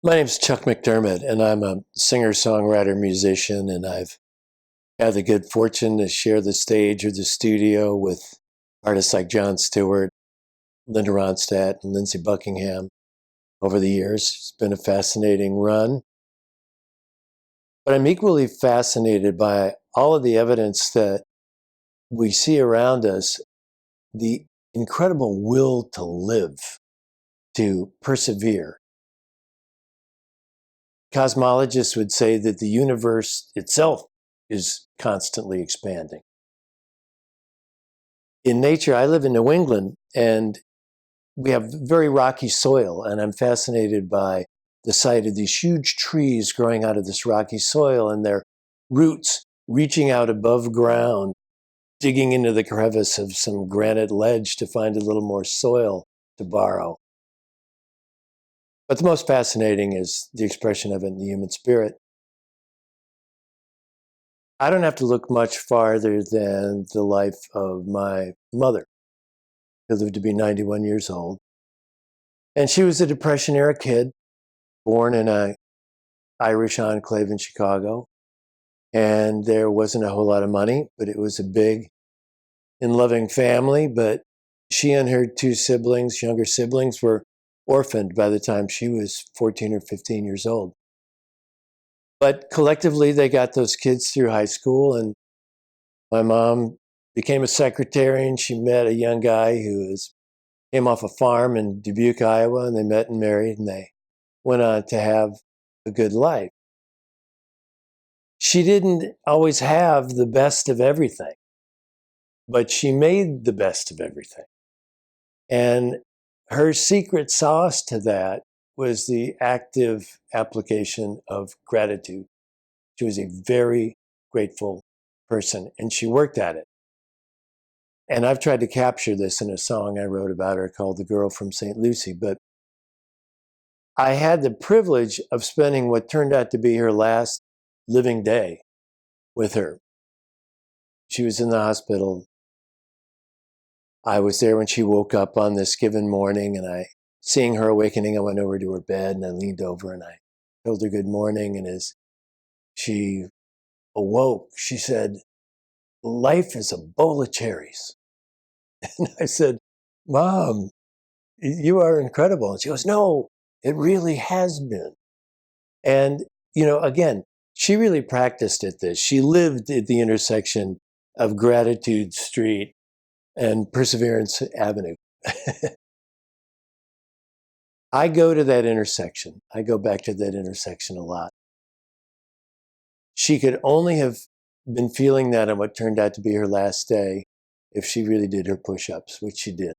My name's Chuck McDermott, and I'm a singer-songwriter, musician, and I've had the good fortune to share the stage or the studio with artists like Jon Stewart, Linda Ronstadt, and Lindsey Buckingham over the years. It's been a fascinating run. But I'm equally fascinated by all of the evidence that we see around us, the incredible will to live, to persevere. Cosmologists would say that the universe itself is constantly expanding. In nature, I live in New England, and we have very rocky soil, and I'm fascinated by the sight of these huge trees growing out of this rocky soil and their roots reaching out above ground, digging into the crevice of some granite ledge to find a little more soil to borrow. But the most fascinating is the expression of it in the human spirit. I don't have to look much farther than the life of my mother, who lived to be 91 years old. And she was a Depression-era kid, born in an Irish enclave in Chicago. And there wasn't a whole lot of money, but it was a big and loving family. But she and her two siblings, younger siblings, were orphaned by the time she was 14 or 15 years old. But collectively, they got those kids through high school, and my mom became a secretary, and she met a young guy who came off a farm in Dubuque, Iowa, and they met and married, and they went on to have a good life. She didn't always have the best of everything, but she made the best of everything. And her secret sauce to that was the active application of gratitude. She was a very grateful person, and she worked at it. And I've tried to capture this in a song I wrote about her called The Girl from St. Lucie. But I had the privilege of spending what turned out to be her last living day with her. She was in the hospital. I was there when she woke up on this given morning, and seeing her awakening, I went over to her bed and I leaned over and I told her good morning. And as she awoke, she said, "Life is a bowl of cherries." And I said, "Mom, you are incredible." And she goes, "No, it really has been." And, again, she really practiced at this. She lived at the intersection of Gratitude Street and Perseverance Avenue. I go to that intersection. I go back to that intersection a lot. She could only have been feeling that on what turned out to be her last day if she really did her push-ups, which she did.